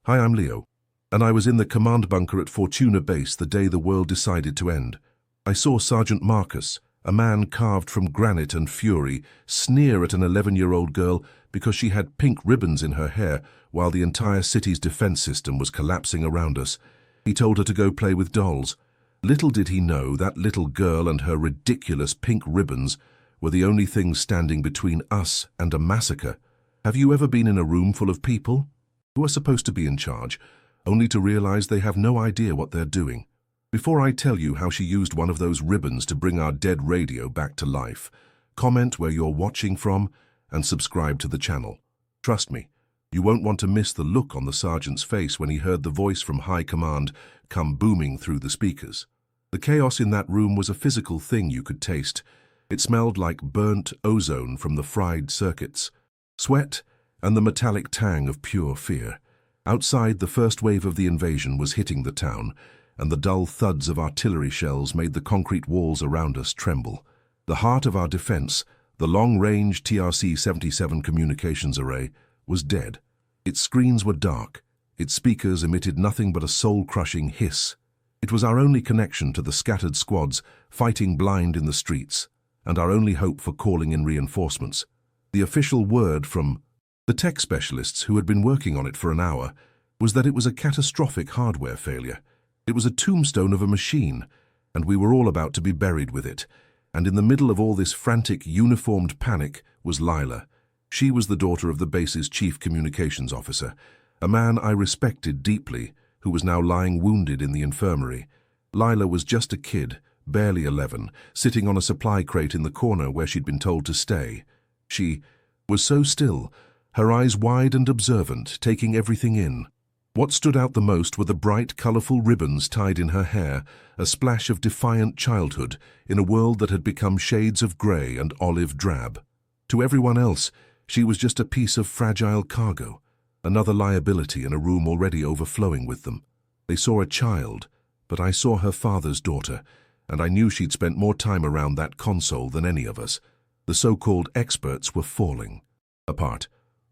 Hi, I'm Leo, and I was in the command bunker at Fortuna Base the day the world decided to end. I saw Sergeant Marcus, a man carved from granite and fury, sneer at an 11-year-old girl because she had pink ribbons in her hair while the entire city's defense system was collapsing around us. He told her to go play with dolls. Little did he know that little girl and her ridiculous pink ribbons were the only things standing between us and a massacre. Have you ever been in a room full of people who are supposed to be in charge, only to realize they have no idea what they're doing? Before I tell you how she used one of those ribbons to bring our dead radio back to life, comment where you're watching from and subscribe to the channel. Trust me, you won't want to miss the look on the sergeant's face when he heard the voice from high command come booming through the speakers. The chaos in that room was a physical thing you could taste. It smelled like burnt ozone from the fried circuits, sweat, and the metallic tang of pure fear. Outside, the first wave of the invasion was hitting the town, and the dull thuds of artillery shells made the concrete walls around us tremble. The heart of our defense, the long-range TRC-77 communications array, was dead. Its screens were dark. Its speakers emitted nothing but a soul-crushing hiss. It was our only connection to the scattered squads fighting blind in the streets, and our only hope for calling in reinforcements. The official word from the tech specialists who had been working on it for an hour was that it was a catastrophic hardware failure. It was a tombstone of a machine, and we were all about to be buried with it. And in the middle of all this frantic, uniformed panic was Lila. She was the daughter of the base's chief communications officer, a man I respected deeply, who was now lying wounded in the infirmary. Lila was just a kid, barely 11, sitting on a supply crate in the corner where she'd been told to stay. She was so still, her eyes wide and observant, taking everything in. What stood out the most were the bright, colorful ribbons tied in her hair, a splash of defiant childhood in a world that had become shades of gray and olive drab. To everyone else, she was just a piece of fragile cargo, another liability in a room already overflowing with them. They saw a child, but I saw her father's daughter, and I knew she'd spent more time around that console than any of us. The so-called experts were falling apart.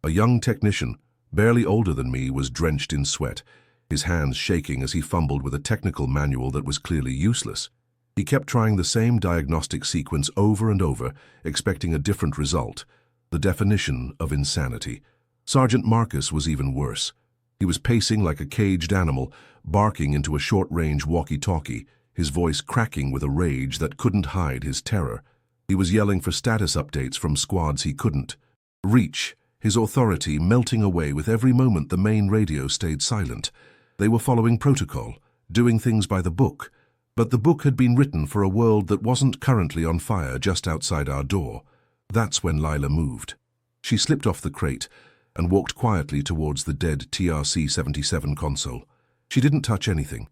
A young technician, barely older than me, was drenched in sweat, his hands shaking as he fumbled with a technical manual that was clearly useless. He kept trying the same diagnostic sequence over and over, expecting a different result, the definition of insanity. Sergeant Marcus was even worse. He was pacing like a caged animal, barking into a short-range walkie-talkie, his voice cracking with a rage that couldn't hide his terror. He was yelling for status updates from squads he couldn't reach, his authority melting away with every moment the main radio stayed silent. They were following protocol, doing things by the book, but the book had been written for a world that wasn't currently on fire just outside our door. That's when Lila moved. She slipped off the crate and walked quietly towards the dead TRC-77 console. She didn't touch anything,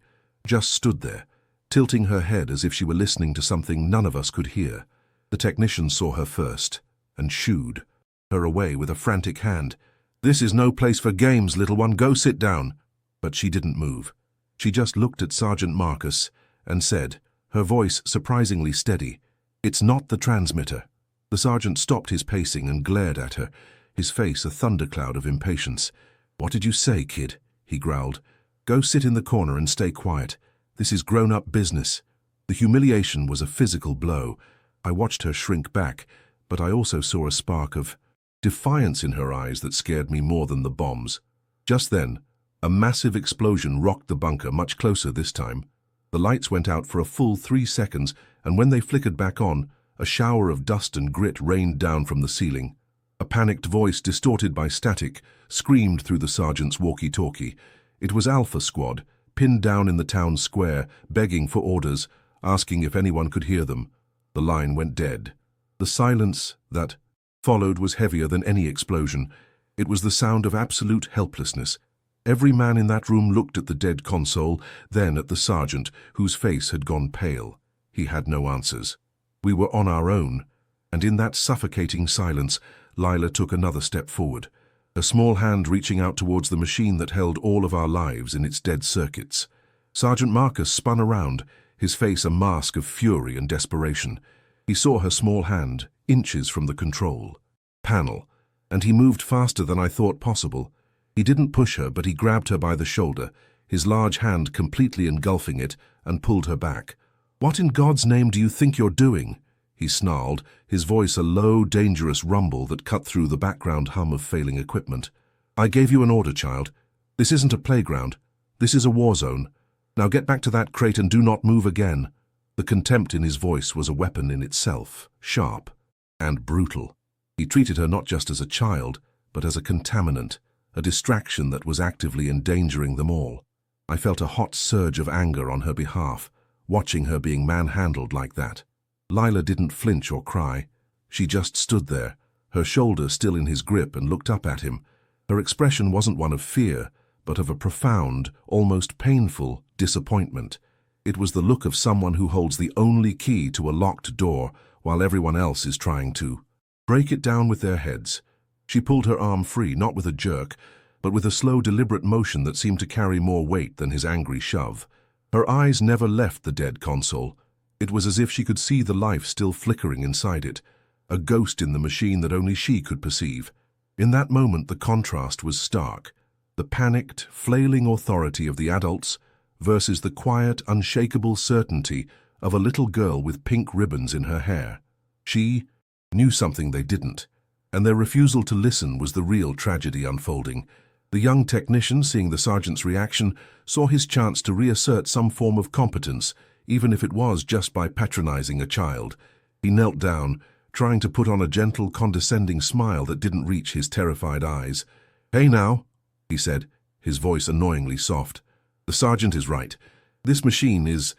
just stood there, tilting her head as if she were listening to something none of us could hear. The technician saw her first and shooed her away with a frantic hand. "This is no place for games, little one, go sit down." But she didn't move. She just looked at Sergeant Marcus and said, her voice surprisingly steady, "It's not the transmitter." The sergeant stopped his pacing and glared at her, his face a thundercloud of impatience. "What did you say, kid?" he growled. "Go sit in the corner and stay quiet. This is grown-up business." The humiliation was a physical blow. I watched her shrink back, but I also saw a spark of defiance in her eyes that scared me more than the bombs. Just then, a massive explosion rocked the bunker, much closer this time. The lights went out for a full 3 seconds, and when they flickered back on, a shower of dust and grit rained down from the ceiling. A panicked voice, distorted by static, screamed through the sergeant's walkie-talkie. It was Alpha Squad, pinned down in the town square, begging for orders, asking if anyone could hear them. The line went dead. The silence that followed was heavier than any explosion. It was the sound of absolute helplessness. Every man in that room looked at the dead console, then at the sergeant, whose face had gone pale. He had no answers. We were on our own, and in that suffocating silence, Lila took another step forward, her small hand reaching out towards the machine that held all of our lives in its dead circuits. Sergeant Marcus spun around, his face a mask of fury and desperation. He saw her small hand, inches from the control panel, and he moved faster than I thought possible. He didn't push her, but he grabbed her by the shoulder, his large hand completely engulfing it, and pulled her back. "What in God's name do you think you're doing?" he snarled, his voice a low, dangerous rumble that cut through the background hum of failing equipment. "I gave you an order, child. This isn't a playground. This is a war zone. Now get back to that crate and do not move again." The contempt in his voice was a weapon in itself, sharp and brutal. He treated her not just as a child, but as a contaminant, a distraction that was actively endangering them all. I felt a hot surge of anger on her behalf, watching her being manhandled like that. Lila didn't flinch or cry. She just stood there, her shoulder still in his grip, and looked up at him. Her expression wasn't one of fear, but of a profound, almost painful disappointment. It was the look of someone who holds the only key to a locked door while everyone else is trying to break it down with their heads. She pulled her arm free, not with a jerk, but with a slow, deliberate motion that seemed to carry more weight than his angry shove. Her eyes never left the dead console. It was as if she could see the life still flickering inside it, a ghost in the machine that only she could perceive. In that moment, the contrast was stark. The panicked, flailing authority of the adults versus the quiet, unshakable certainty of a little girl with pink ribbons in her hair. She knew something they didn't, and their refusal to listen was the real tragedy unfolding. The young technician, seeing the sergeant's reaction, saw his chance to reassert some form of competence, even if it was just by patronizing a child. He knelt down, trying to put on a gentle, condescending smile that didn't reach his terrified eyes. "Hey now," he said, his voice annoyingly soft. "The sergeant is right. This machine is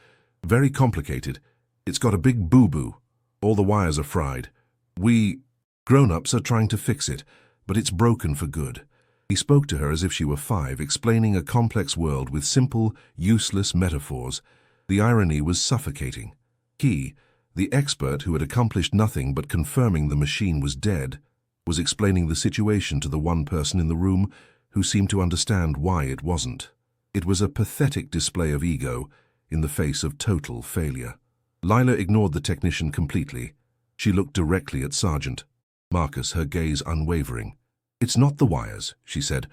very complicated. It's got a big boo-boo. All the wires are fried. We grown-ups are trying to fix it, but it's broken for good." He spoke to her as if she were 5, explaining a complex world with simple, useless metaphors. The irony was suffocating. He, the expert who had accomplished nothing but confirming the machine was dead, was explaining the situation to the one person in the room who seemed to understand why it wasn't. It was a pathetic display of ego in the face of total failure. Lila ignored the technician completely. She looked directly at Sergeant Marcus, her gaze unwavering. "It's not the wires," she said,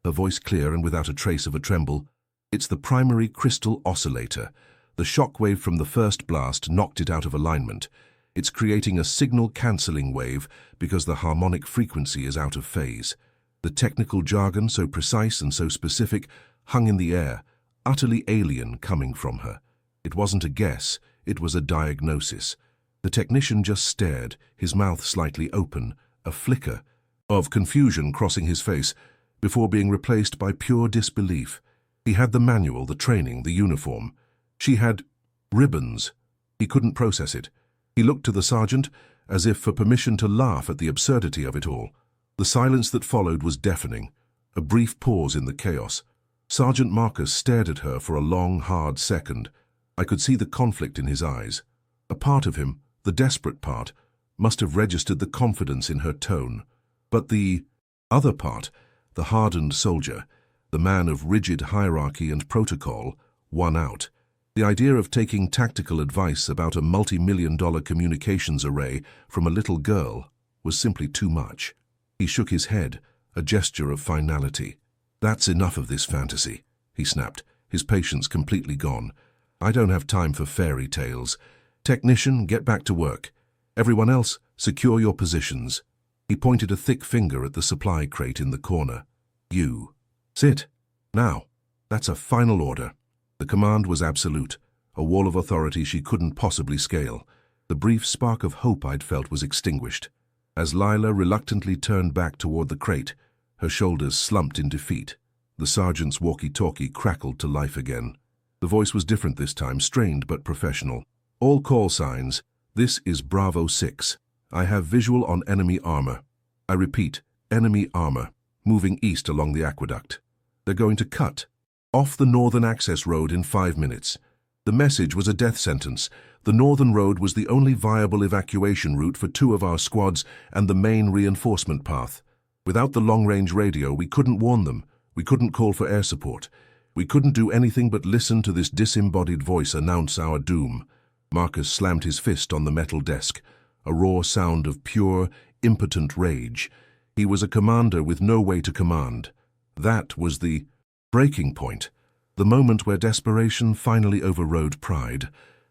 her voice clear and without a trace of a tremble. "It's the primary crystal oscillator. The shockwave from the first blast knocked it out of alignment. It's creating a signal-canceling wave because the harmonic frequency is out of phase." The technical jargon, so precise and so specific, hung in the air, utterly alien coming from her. It wasn't a guess, it was a diagnosis. The technician just stared, his mouth slightly open, a flicker of confusion crossing his face, before being replaced by pure disbelief. He had the manual, the training, the uniform. She had ribbons. He couldn't process it. He looked to the sergeant as if for permission to laugh at the absurdity of it all. The silence that followed was deafening, a brief pause in the chaos. Sergeant Marcus stared at her for a long, hard second. I could see the conflict in his eyes. A part of him, the desperate part, must have registered the confidence in her tone. But the other part, the hardened soldier, the man of rigid hierarchy and protocol, won out. The idea of taking tactical advice about a multi-million-dollar communications array from a little girl was simply too much. He shook his head, a gesture of finality. "That's enough of this fantasy," he snapped, his patience completely gone. "I don't have time for fairy tales. Technician, get back to work. Everyone else, secure your positions." He pointed a thick finger at the supply crate in the corner. "You. Sit. Now. That's a final order." The command was absolute, a wall of authority she couldn't possibly scale. The brief spark of hope I'd felt was extinguished. As Lila reluctantly turned back toward the crate, her shoulders slumped in defeat. The sergeant's walkie-talkie crackled to life again. The voice was different this time, strained but professional. "All call signs. This is Bravo 6. I have visual on enemy armor. I repeat, enemy armor, moving east along the aqueduct. They're going to cut off the northern access road in 5 minutes. The message was a death sentence. The northern road was the only viable evacuation route for 2 of our squads and the main reinforcement path. Without the long-range radio, we couldn't warn them. We couldn't call for air support. We couldn't do anything but listen to this disembodied voice announce our doom." Marcus slammed his fist on the metal desk, a raw sound of pure, impotent rage. He was a commander with no way to command. That was the breaking point, the moment where desperation finally overrode pride.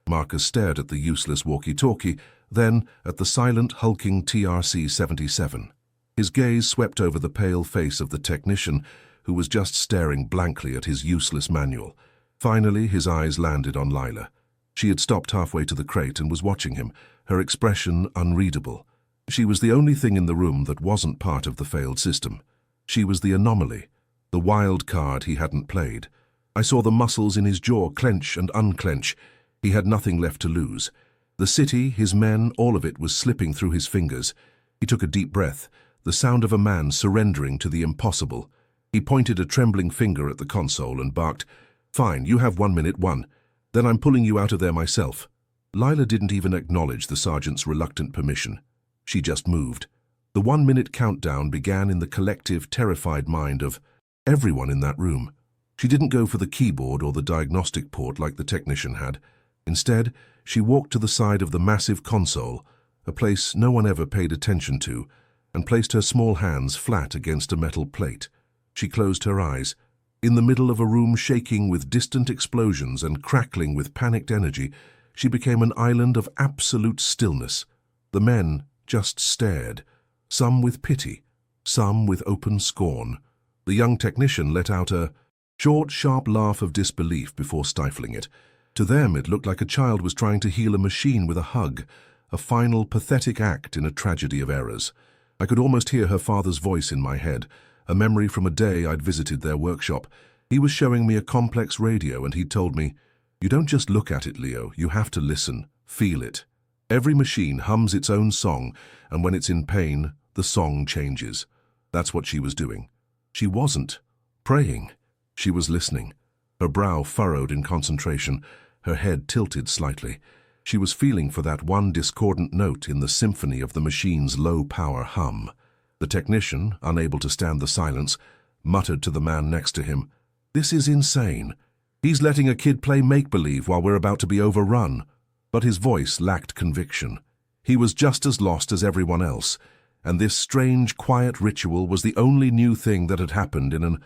Marcus stared at the useless walkie-talkie, then at the silent, hulking TRC-77. His gaze swept over the pale face of the technician, who was just staring blankly at his useless manual. Finally, his eyes landed on Lila. She had stopped halfway to the crate and was watching him, her expression unreadable. She was the only thing in the room that wasn't part of the failed system. She was the anomaly, the wild card he hadn't played. I saw the muscles in his jaw clench and unclench. He had nothing left to lose. The city, his men, all of it was slipping through his fingers. He took a deep breath, the sound of a man surrendering to the impossible. He pointed a trembling finger at the console and barked, "Fine, you have 1 minute, one. Then I'm pulling you out of there myself." Lila didn't even acknowledge the sergeant's reluctant permission. She just moved. The 1-minute countdown began in the collective, terrified mind of everyone in that room. She didn't go for the keyboard or the diagnostic port like the technician had. Instead, she walked to the side of the massive console, a place no one ever paid attention to, and placed her small hands flat against a metal plate. She closed her eyes. In the middle of a room shaking with distant explosions and crackling with panicked energy, she became an island of absolute stillness. The men just stared, some with pity, some with open scorn. The young technician let out a short, sharp laugh of disbelief before stifling it. To them, it looked like a child was trying to heal a machine with a hug, a final, pathetic act in a tragedy of errors. I could almost hear her father's voice in my head, a memory from a day I'd visited their workshop. He was showing me a complex radio and he'd told me, "You don't just look at it, Leo, you have to listen, feel it. Every machine hums its own song, and when it's in pain, the song changes." That's what she was doing. She wasn't praying. She was listening. Her brow furrowed in concentration, her head tilted slightly. She was feeling for that one discordant note in the symphony of the machine's low-power hum. The technician, unable to stand the silence, muttered to the man next to him, "This is insane. He's letting a kid play make-believe while we're about to be overrun." But his voice lacked conviction. He was just as lost as everyone else, and this strange, quiet ritual was the only new thing that had happened in an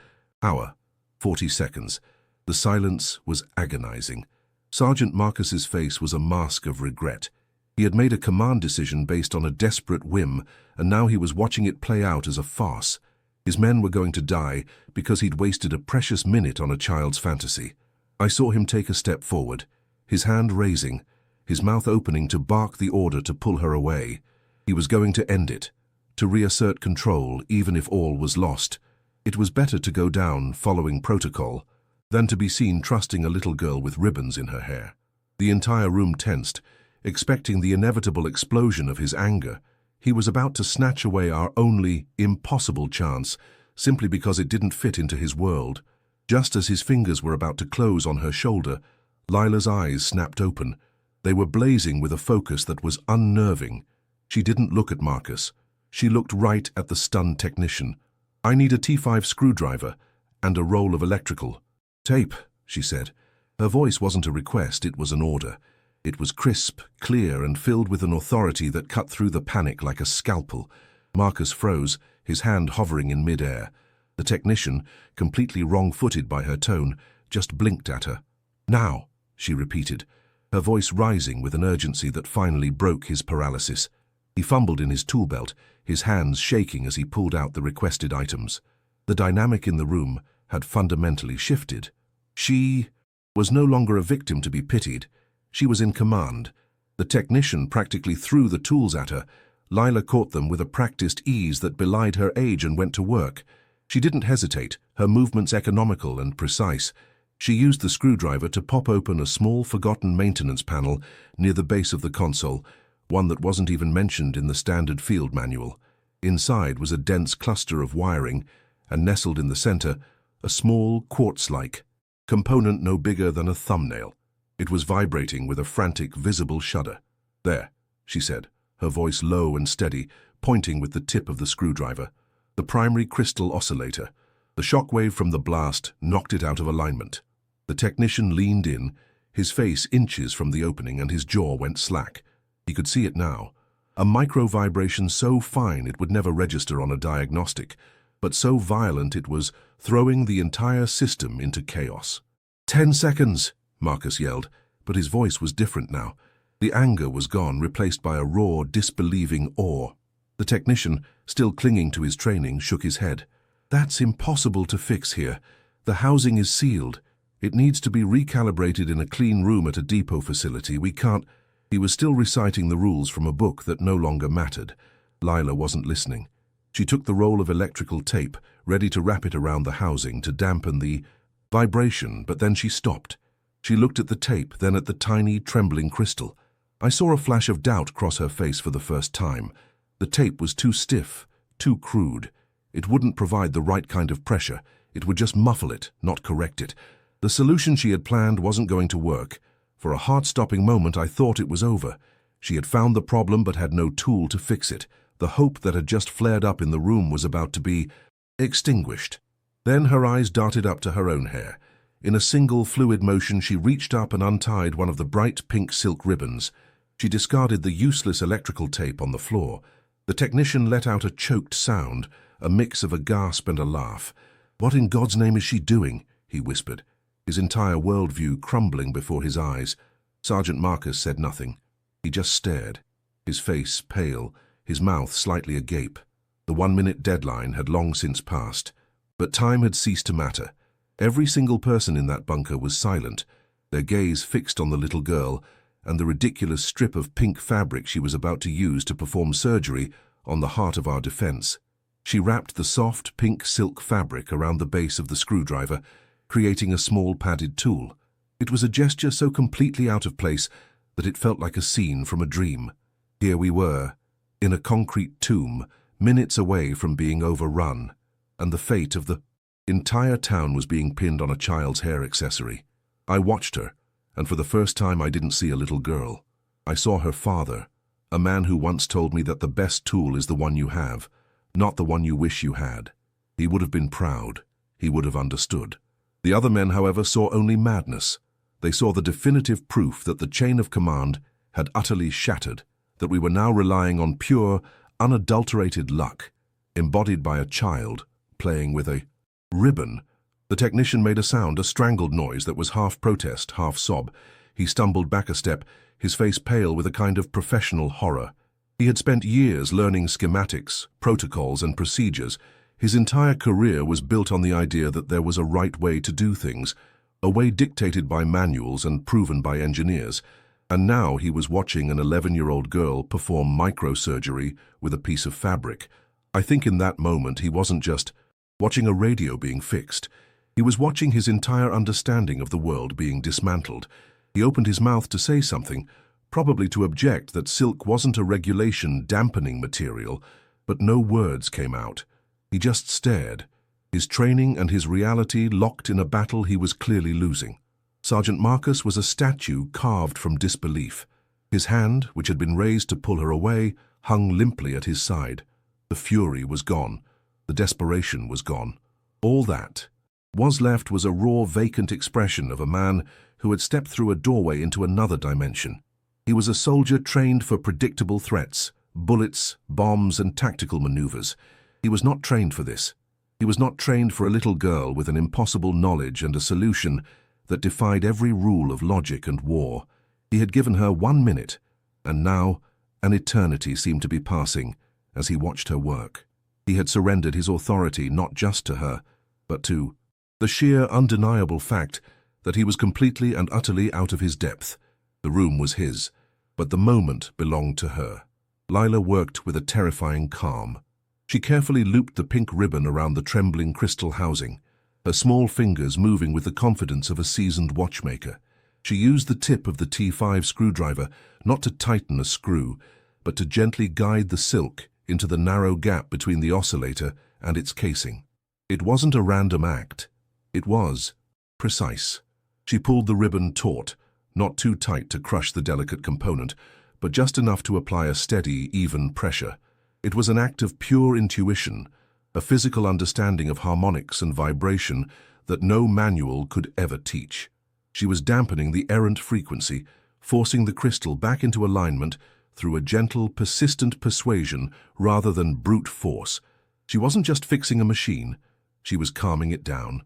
hour, 40 seconds. The silence was agonizing. Sergeant Marcus's face was a mask of regret. He had made a command decision based on a desperate whim, and now he was watching it play out as a farce. His men were going to die because he'd wasted a precious minute on a child's fantasy. I saw him take a step forward, his hand raising, his mouth opening to bark the order to pull her away. He was going to end it, to reassert control even if all was lost. It was better to go down following protocol than to be seen trusting a little girl with ribbons in her hair. The entire room tensed, expecting the inevitable explosion of his anger. He was about to snatch away our only impossible chance simply because it didn't fit into his world. Just as his fingers were about to close on her shoulder, Lila's eyes snapped open. They were blazing with a focus that was unnerving. She didn't look at Marcus. She looked right at the stunned technician. "I need a T5 screwdriver and a roll of electrical tape," she said. Her voice wasn't a request, it was an order. It was crisp, clear, and filled with an authority that cut through the panic like a scalpel. Marcus froze, his hand hovering in mid-air. The technician, completely wrong-footed by her tone, just blinked at her. "Now," she repeated, her voice rising with an urgency that finally broke his paralysis. He fumbled in his tool belt, his hands shaking as he pulled out the requested items. The dynamic in the room had fundamentally shifted. She was no longer a victim to be pitied. She was in command. The technician practically threw the tools at her. Lila caught them with a practiced ease that belied her age and went to work. She didn't hesitate, her movements economical and precise. She used the screwdriver to pop open a small, forgotten maintenance panel near the base of the console, one that wasn't even mentioned in the standard field manual. Inside was a dense cluster of wiring, and nestled in the center, a small, quartz-like component no bigger than a thumbnail. It was vibrating with a frantic, visible shudder. "There," she said, her voice low and steady, pointing with the tip of the screwdriver. The primary crystal oscillator. The shockwave from the blast knocked it out of alignment. The technician leaned in, his face inches from the opening, and his jaw went slack. He could see it now. A micro-vibration so fine it would never register on a diagnostic, but so violent it was throwing the entire system into chaos. 10 seconds, Marcus yelled, but his voice was different now. The anger was gone, replaced by a raw, disbelieving awe. The technician, still clinging to his training, shook his head. That's impossible to fix here. The housing is sealed. It needs to be recalibrated in a clean room at a depot facility. We can't... He was still reciting the rules from a book that no longer mattered. Lila wasn't listening. She took the roll of electrical tape, ready to wrap it around the housing to dampen the vibration, but then she stopped. She looked at the tape, then at the tiny, trembling crystal. I saw a flash of doubt cross her face for the first time. The tape was too stiff, too crude. It wouldn't provide the right kind of pressure. It would just muffle it, not correct it. The solution she had planned wasn't going to work. For a heart-stopping moment, I thought it was over. She had found the problem but had no tool to fix it. The hope that had just flared up in the room was about to be extinguished. Then her eyes darted up to her own hair. In a single fluid motion, she reached up and untied one of the bright pink silk ribbons. She discarded the useless electrical tape on the floor. The technician let out a choked sound, a mix of a gasp and a laugh. "What in God's name is she doing?" he whispered, his entire worldview crumbling before his eyes. Sergeant Marcus said nothing. He just stared, his face pale, his mouth slightly agape. The 1-minute deadline had long since passed, but time had ceased to matter. Every single person in that bunker was silent, their gaze fixed on the little girl and the ridiculous strip of pink fabric she was about to use to perform surgery on the heart of our defense. She wrapped the soft pink silk fabric around the base of the screwdriver, creating a small padded tool. It was a gesture so completely out of place that it felt like a scene from a dream. Here we were, in a concrete tomb, minutes away from being overrun, and the fate of the entire town was being pinned on a child's hair accessory. I watched her, and for the first time I didn't see a little girl. I saw her father, a man who once told me that the best tool is the one you have, not the one you wish you had. He would have been proud. He would have understood. The other men, however, saw only madness. They saw the definitive proof that the chain of command had utterly shattered, that we were now relying on pure, unadulterated luck, embodied by a child playing with a ribbon. The technician made a sound, a strangled noise that was half protest, half sob. He stumbled back a step, his face pale with a kind of professional horror. He had spent years learning schematics, protocols, and procedures. His entire career was built on the idea that there was a right way to do things, a way dictated by manuals and proven by engineers. And now he was watching an 11-year-old girl perform microsurgery with a piece of fabric. I think in that moment he wasn't just watching a radio being fixed. He was watching his entire understanding of the world being dismantled. He opened his mouth to say something, probably to object that silk wasn't a regulation-dampening material, but no words came out. He just stared, his training and his reality locked in a battle he was clearly losing. Sergeant Marcus was a statue carved from disbelief. His hand, which had been raised to pull her away, hung limply at his side. The fury was gone. The desperation was gone. All that was left was a raw, vacant expression of a man who had stepped through a doorway into another dimension. He was a soldier trained for predictable threats, bullets, bombs, and tactical maneuvers. He was not trained for this. He was not trained for a little girl with an impossible knowledge and a solution that defied every rule of logic and war. He had given her 1 minute, and now an eternity seemed to be passing as he watched her work. He had surrendered his authority not just to her, but to the sheer, undeniable fact that he was completely and utterly out of his depth. The room was his, but the moment belonged to her. Lila worked with a terrifying calm. She carefully looped the pink ribbon around the trembling crystal housing, her small fingers moving with the confidence of a seasoned watchmaker. She used the tip of the T5 screwdriver not to tighten a screw, but to gently guide the silk into the narrow gap between the oscillator and its casing. It wasn't a random act. It was precise. She pulled the ribbon taut, not too tight to crush the delicate component, but just enough to apply a steady, even pressure. It was an act of pure intuition, a physical understanding of harmonics and vibration that no manual could ever teach. She was dampening the errant frequency, forcing the crystal back into alignment through a gentle, persistent persuasion rather than brute force. She wasn't just fixing a machine, she was calming it down.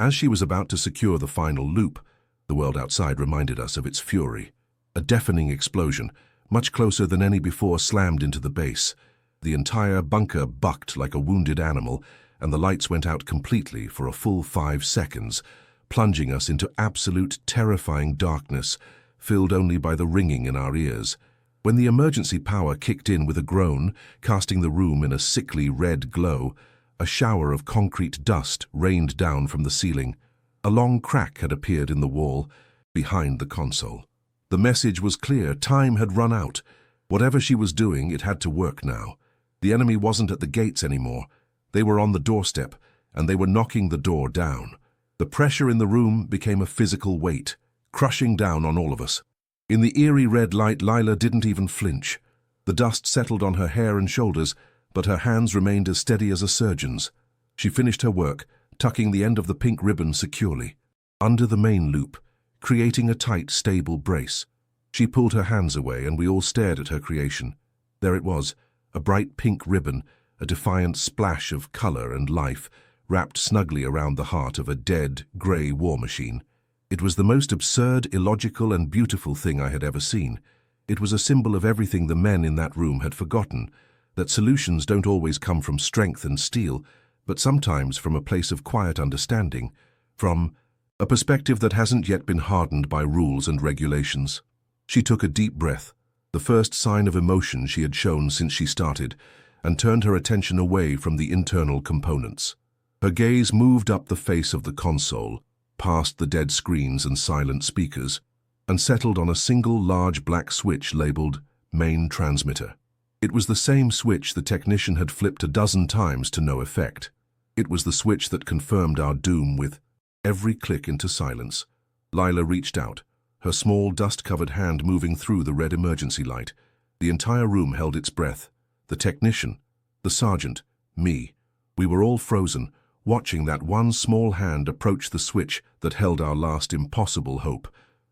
As she was about to secure the final loop, the world outside reminded us of its fury. A deafening explosion, much closer than any before, slammed into the base. The entire bunker bucked like a wounded animal, and the lights went out completely for a full 5 seconds, plunging us into absolute terrifying darkness, filled only by the ringing in our ears. When the emergency power kicked in with a groan, casting the room in a sickly red glow, a shower of concrete dust rained down from the ceiling. A long crack had appeared in the wall, behind the console. The message was clear: time had run out. Whatever she was doing, it had to work now. The enemy wasn't at the gates anymore. They were on the doorstep, and they were knocking the door down. The pressure in the room became a physical weight, crushing down on all of us. In the eerie red light, Lila didn't even flinch. The dust settled on her hair and shoulders, but her hands remained as steady as a surgeon's. She finished her work, tucking the end of the pink ribbon securely under the main loop, creating a tight, stable brace. She pulled her hands away, and we all stared at her creation. There it was, a bright pink ribbon, a defiant splash of color and life, wrapped snugly around the heart of a dead, grey war machine. It was the most absurd, illogical, and beautiful thing I had ever seen. It was a symbol of everything the men in that room had forgotten, that solutions don't always come from strength and steel, but sometimes from a place of quiet understanding, from a perspective that hasn't yet been hardened by rules and regulations. She took a deep breath, the first sign of emotion she had shown since she started, and turned her attention away from the internal components. Her gaze moved up the face of the console, past the dead screens and silent speakers, and settled on a single large black switch labeled Main Transmitter. It was the same switch the technician had flipped a dozen times to no effect. It was the switch that confirmed our doom. With every click into silence, Lila reached out, her small dust-covered hand moving through the red emergency light. The entire room held its breath. The technician, the sergeant, me. We were all frozen, watching that one small hand approach the switch that held our last impossible hope.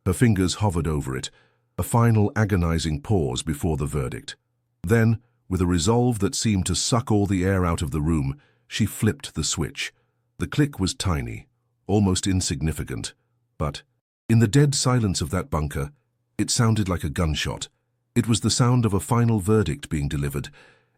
Her fingers hovered over it, a final agonizing pause before the verdict. Then, with a resolve that seemed to suck all the air out of the room, she flipped the switch. The click was tiny, almost insignificant, but in the dead silence of that bunker, it sounded like a gunshot. It was the sound of a final verdict being delivered.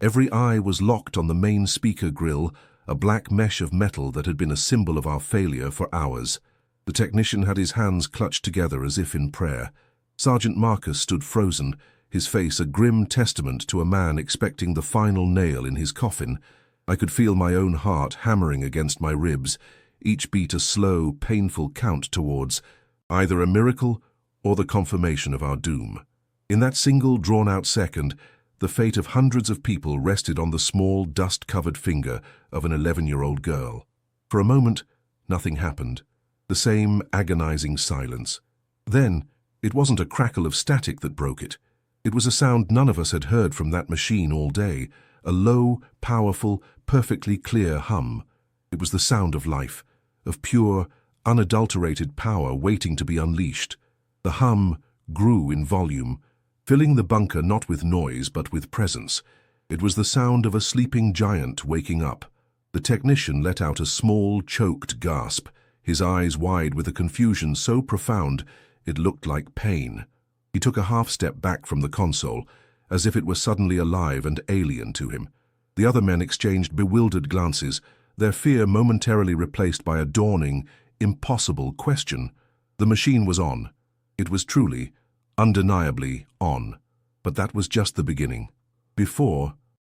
Every eye was locked on the main speaker grill, a black mesh of metal that had been a symbol of our failure for hours. The technician had his hands clutched together as if in prayer. Sergeant Marcus stood frozen, his face a grim testament to a man expecting the final nail in his coffin. I could feel my own heart hammering against my ribs, each beat a slow, painful count towards either a miracle or the confirmation of our doom. In that single, drawn-out second, the fate of hundreds of people rested on the small, dust-covered finger of an 11-year-old girl. For a moment, nothing happened. The same agonizing silence. Then, it wasn't a crackle of static that broke it. It was a sound none of us had heard from that machine all day, a low, powerful, perfectly clear hum. It was the sound of life, of pure, unadulterated power waiting to be unleashed. The hum grew in volume, filling the bunker not with noise but with presence. It was the sound of a sleeping giant waking up. The technician let out a small, choked gasp, his eyes wide with a confusion so profound it looked like pain. He took a half-step back from the console, as if it were suddenly alive and alien to him. The other men exchanged bewildered glances, their fear momentarily replaced by a dawning, impossible question. The machine was on. It was truly, undeniably on. But that was just the beginning. Before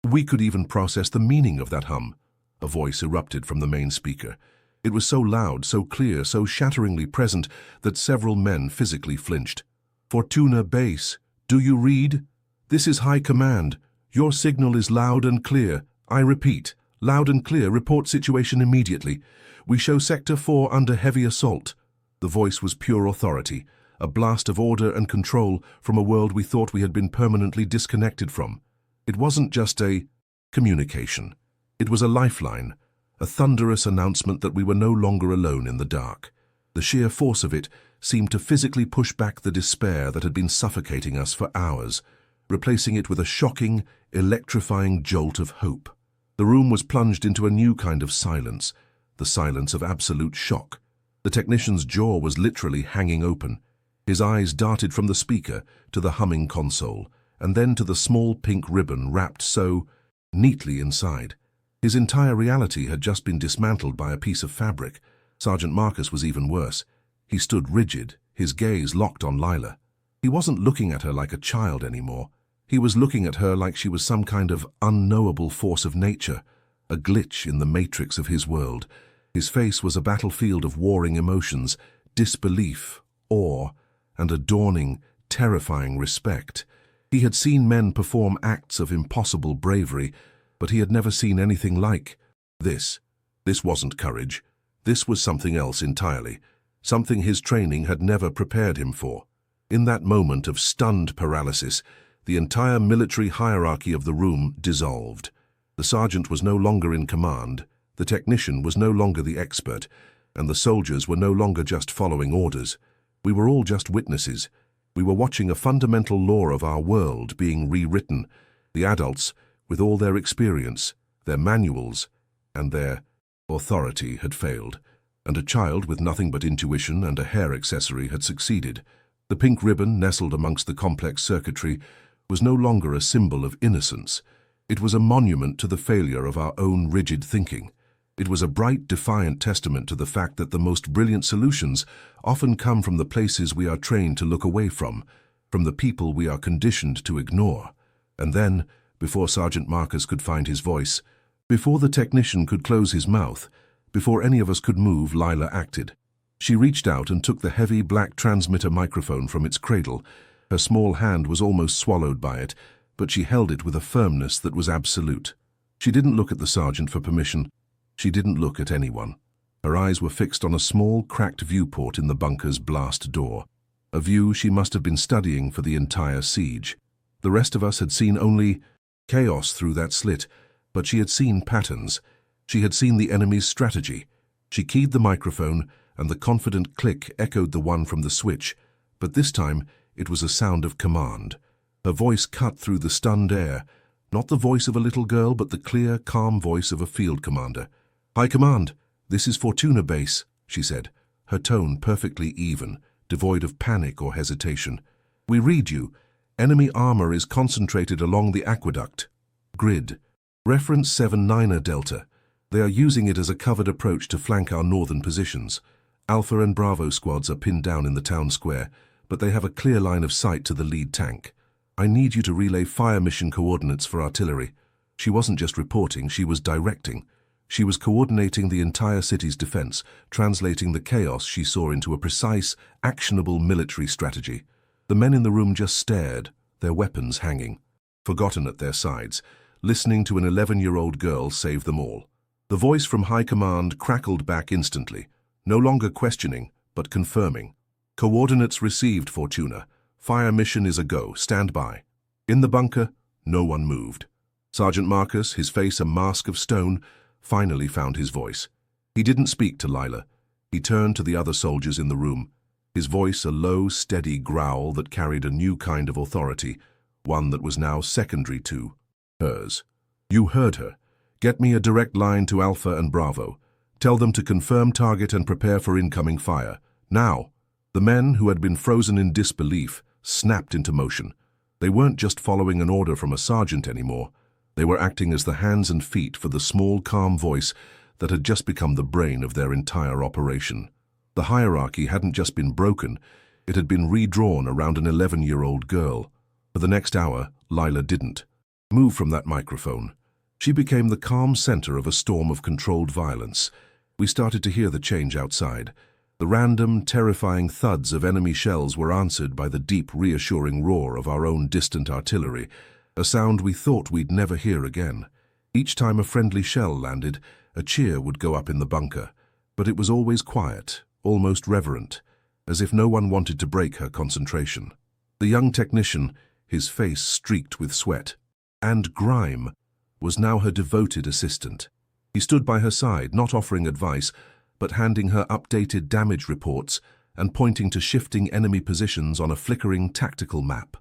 we could even process the meaning of that hum, a voice erupted from the main speaker. It was so loud, so clear, so shatteringly present that several men physically flinched. "Fortuna Base, do you read? This is High Command. Your signal is loud and clear. I repeat, loud and clear. Report situation immediately. We show Sector 4 under heavy assault." The voice was pure authority, a blast of order and control from a world we thought we had been permanently disconnected from. It wasn't just a communication. It was a lifeline, a thunderous announcement that we were no longer alone in the dark. The sheer force of it seemed to physically push back the despair that had been suffocating us for hours, replacing it with a shocking, electrifying jolt of hope. The room was plunged into a new kind of silence, the silence of absolute shock. The technician's jaw was literally hanging open. His eyes darted from the speaker to the humming console, and then to the small pink ribbon wrapped so neatly inside. His entire reality had just been dismantled by a piece of fabric. Sergeant Marcus was even worse. He stood rigid, his gaze locked on Lila. He wasn't looking at her like a child anymore. He was looking at her like she was some kind of unknowable force of nature, a glitch in the matrix of his world. His face was a battlefield of warring emotions, disbelief, awe, and a dawning, terrifying respect. He had seen men perform acts of impossible bravery, but he had never seen anything like this. This wasn't courage. This was something else entirely, something his training had never prepared him for. In that moment of stunned paralysis, the entire military hierarchy of the room dissolved. The sergeant was no longer in command, the technician was no longer the expert, and the soldiers were no longer just following orders. We were all just witnesses. We were watching a fundamental law of our world being rewritten. The adults, with all their experience, their manuals, and their authority had failed, and a child with nothing but intuition and a hair accessory had succeeded. The pink ribbon nestled amongst the complex circuitry was no longer a symbol of innocence. It was a monument to the failure of our own rigid thinking. It was a bright, defiant testament to the fact that the most brilliant solutions often come from the places we are trained to look away from the people we are conditioned to ignore. And then, before Sergeant Marcus could find his voice, before the technician could close his mouth, before any of us could move, Lila acted. She reached out and took the heavy black transmitter microphone from its cradle. Her small hand was almost swallowed by it, but she held it with a firmness that was absolute. She didn't look at the sergeant for permission. She didn't look at anyone. Her eyes were fixed on a small, cracked viewport in the bunker's blast door, a view she must have been studying for the entire siege. The rest of us had seen only chaos through that slit, but she had seen patterns. She had seen the enemy's strategy. She keyed the microphone, and the confident click echoed the one from the switch, but this time it was a sound of command. Her voice cut through the stunned air, not the voice of a little girl, but the clear, calm voice of a field commander. "High Command, this is Fortuna Base," she said, her tone perfectly even, devoid of panic or hesitation. "We read you. Enemy armor is concentrated along the aqueduct. Grid. Reference 7-9er Delta. They are using it as a covered approach to flank our northern positions. Alpha and Bravo squads are pinned down in the town square, but they have a clear line of sight to the lead tank. I need you to relay fire mission coordinates for artillery." She wasn't just reporting, she was directing. She was coordinating the entire city's defense, translating the chaos she saw into a precise, actionable military strategy. The men in the room just stared, their weapons hanging, forgotten at their sides, listening to an 11-year-old girl save them all. The voice from High Command crackled back instantly, no longer questioning, but confirming. "Coordinates received, Fortuna. Fire mission is a go. Stand by." In the bunker, no one moved. Sergeant Marcus, his face a mask of stone, finally found his voice. He didn't speak to Lila. He turned to the other soldiers in the room, his voice a low, steady growl that carried a new kind of authority, one that was now secondary to hers. "You heard her. Get me a direct line to Alpha and Bravo. Tell them to confirm target and prepare for incoming fire. Now." The men, who had been frozen in disbelief, snapped into motion. They weren't just following an order from a sergeant anymore. They were acting as the hands and feet for the small, calm voice that had just become the brain of their entire operation. The hierarchy hadn't just been broken, it had been redrawn around an 11-year-old girl. For the next hour, Lila didn't move from that microphone. She became the calm center of a storm of controlled violence. We started to hear the change outside. The random, terrifying thuds of enemy shells were answered by the deep, reassuring roar of our own distant artillery, a sound we thought we'd never hear again. Each time a friendly shell landed, a cheer would go up in the bunker, but it was always quiet, almost reverent, as if no one wanted to break her concentration. The young technician, his face streaked with sweat, and grime, was now her devoted assistant. He stood by her side, not offering advice, but handing her updated damage reports and pointing to shifting enemy positions on a flickering tactical map.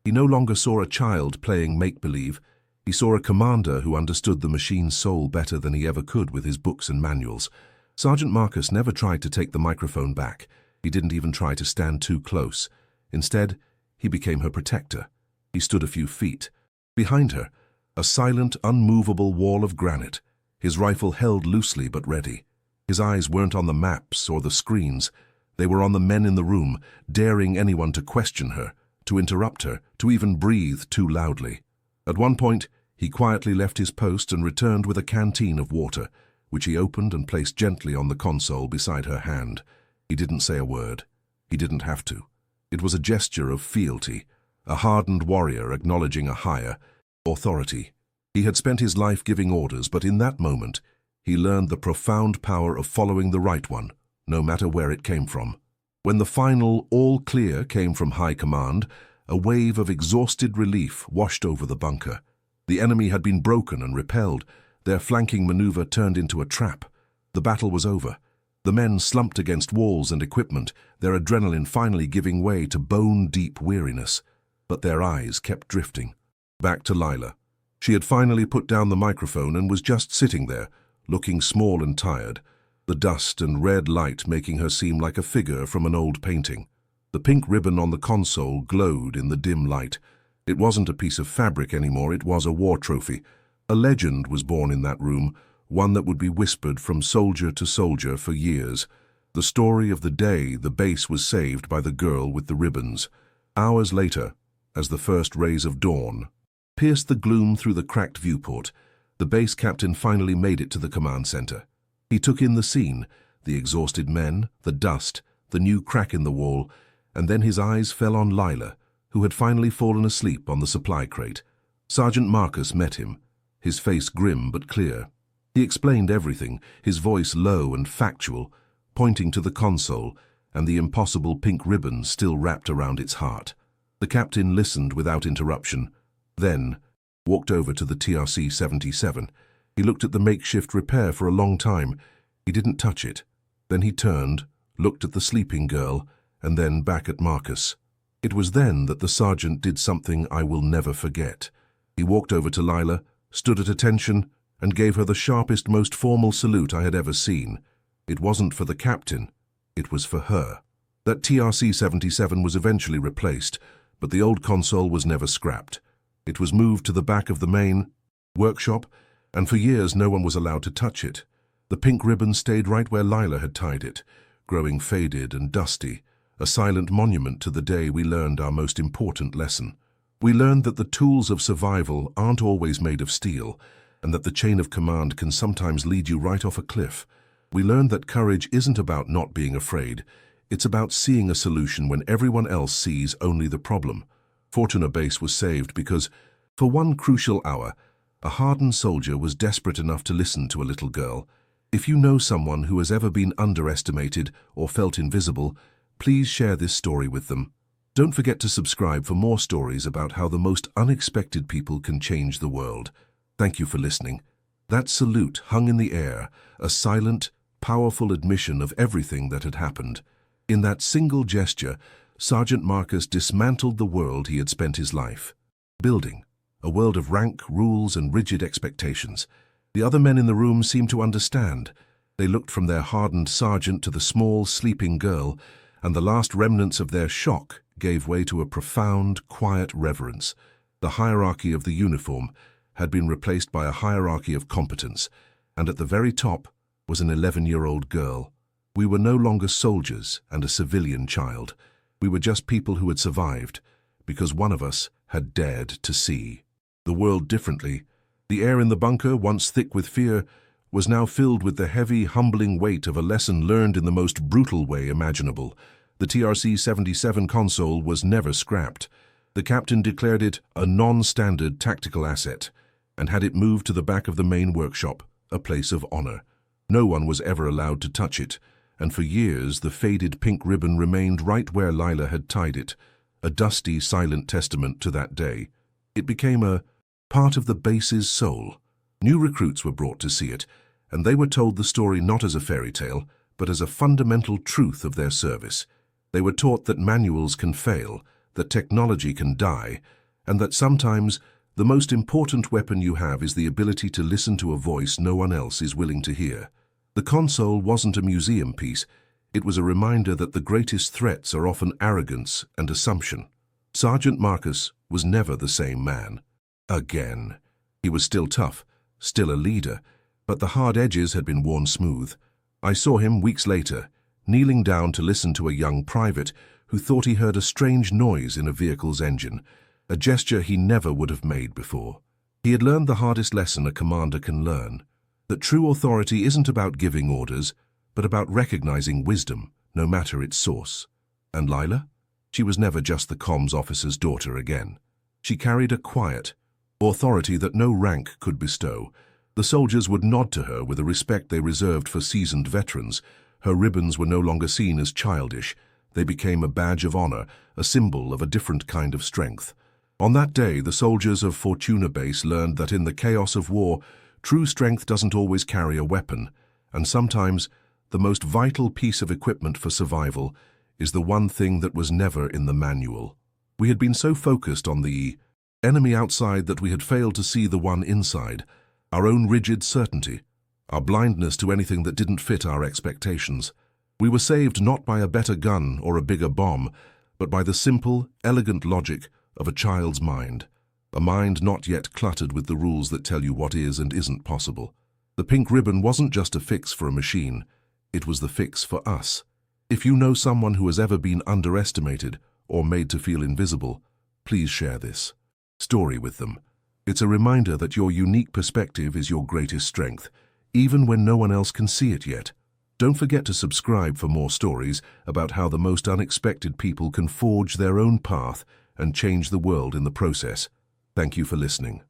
He no longer saw a child playing make-believe. He saw a commander who understood the machine's soul better than he ever could with his books and manuals. Sergeant Marcus never tried to take the microphone back. He didn't even try to stand too close. Instead, he became her protector. He stood a few feet. Behind her, a silent, unmovable wall of granite, his rifle held loosely but ready. His eyes weren't on the maps or the screens. They were on the men in the room, daring anyone to question her, to interrupt her, to even breathe too loudly. At one point, he quietly left his post and returned with a canteen of water, which he opened and placed gently on the console beside her hand. He didn't say a word. He didn't have to. It was a gesture of fealty, a hardened warrior acknowledging a higher authority. He had spent his life giving orders, but in that moment, he learned the profound power of following the right one, no matter where it came from. When the final all clear came from high command, a wave of exhausted relief washed over the bunker. The enemy had been broken and repelled. Their flanking maneuver turned into a trap. The battle was over. The men slumped against walls and equipment, their adrenaline finally giving way to bone-deep weariness. But their eyes kept drifting. Back to Lila. She had finally put down the microphone and was just sitting there, looking small and tired, the dust and red light making her seem like a figure from an old painting. The pink ribbon on the console glowed in the dim light. It wasn't a piece of fabric anymore, it was a war trophy. A legend was born in that room, one that would be whispered from soldier to soldier for years. The story of the day the base was saved by the girl with the ribbons. Hours later, as the first rays of dawn pierced the gloom through the cracked viewport, the base captain finally made it to the command center. He took in the scene, the exhausted men, the dust, the new crack in the wall, and then his eyes fell on Lila, who had finally fallen asleep on the supply crate. Sergeant Marcus met him, his face grim but clear. He explained everything, his voice low and factual, pointing to the console and the impossible pink ribbon still wrapped around its heart. The captain listened without interruption, then walked over to the TRC-77. He looked at the makeshift repair for a long time. He didn't touch it. Then he turned, looked at the sleeping girl, and then back at Marcus. It was then that the sergeant did something I will never forget. He walked over to Lila, stood at attention, and gave her the sharpest, most formal salute I had ever seen. It wasn't for the captain, it was for her. That TRC-77 was eventually replaced, but the old console was never scrapped. It was moved to the back of the main workshop, and for years no one was allowed to touch it. The pink ribbon stayed right where Lila had tied it, growing faded and dusty, a silent monument to the day we learned our most important lesson. We learned that the tools of survival aren't always made of steel, and that the chain of command can sometimes lead you right off a cliff. We learned that courage isn't about not being afraid. It's about seeing a solution when everyone else sees only the problem. Fortuna Base was saved because, for one crucial hour, a hardened soldier was desperate enough to listen to a little girl. If you know someone who has ever been underestimated or felt invisible, please share this story with them. Don't forget to subscribe for more stories about how the most unexpected people can change the world. Thank you for listening. That salute hung in the air, a silent, powerful admission of everything that had happened. In that single gesture, Sergeant Marcus dismantled the world he had spent his life building, a world of rank, rules, and rigid expectations. The other men in the room seemed to understand. They looked from their hardened sergeant to the small, sleeping girl, and the last remnants of their shock gave way to a profound, quiet reverence. The hierarchy of the uniform had been replaced by a hierarchy of competence, and at the very top was an 11-year-old girl. We were no longer soldiers and a civilian child. We were just people who had survived, because one of us had dared to see the world differently. The air in the bunker, once thick with fear, was now filled with the heavy, humbling weight of a lesson learned in the most brutal way imaginable. The TRC-77 console was never scrapped. The captain declared it a non-standard tactical asset and had it moved to the back of the main workshop, a place of honor. No one was ever allowed to touch it, and for years the faded pink ribbon remained right where Lila had tied it, a dusty, silent testament to that day. It became a part of the base's soul. New recruits were brought to see it, and they were told the story not as a fairy tale, but as a fundamental truth of their service. They were taught that manuals can fail, that technology can die, and that sometimes The most important weapon you have is the ability to listen to a voice no one else is willing to hear. The console wasn't a museum piece. It was a reminder that the greatest threats are often arrogance and assumption. Sergeant Marcus was never the same man. Again. He was still tough, still a leader, but the hard edges had been worn smooth. I saw him weeks later, kneeling down to listen to a young private who thought he heard a strange noise in a vehicle's engine, a gesture he never would have made before. He had learned the hardest lesson a commander can learn, that true authority isn't about giving orders, but about recognizing wisdom, no matter its source. And Lila? She was never just the comms officer's daughter again. She carried a quiet authority that no rank could bestow. The soldiers would nod to her with a respect they reserved for seasoned veterans. Her ribbons were no longer seen as childish. They became a badge of honor, a symbol of a different kind of strength. On that day, the soldiers of Fortuna Base learned that in the chaos of war, true strength doesn't always carry a weapon, and sometimes the most vital piece of equipment for survival is the one thing that was never in the manual. We had been so focused on the enemy outside that we had failed to see the one inside, our own rigid certainty, our blindness to anything that didn't fit our expectations. We were saved not by a better gun or a bigger bomb, but by the simple, elegant logic of a child's mind, a mind not yet cluttered with the rules that tell you what is and isn't possible. The pink ribbon wasn't just a fix for a machine, it was the fix for us. If you know someone who has ever been underestimated or made to feel invisible, please share this story with them. It's a reminder that your unique perspective is your greatest strength, even when no one else can see it yet. Don't forget to subscribe for more stories about how the most unexpected people can forge their own path and change the world in the process. Thank you for listening.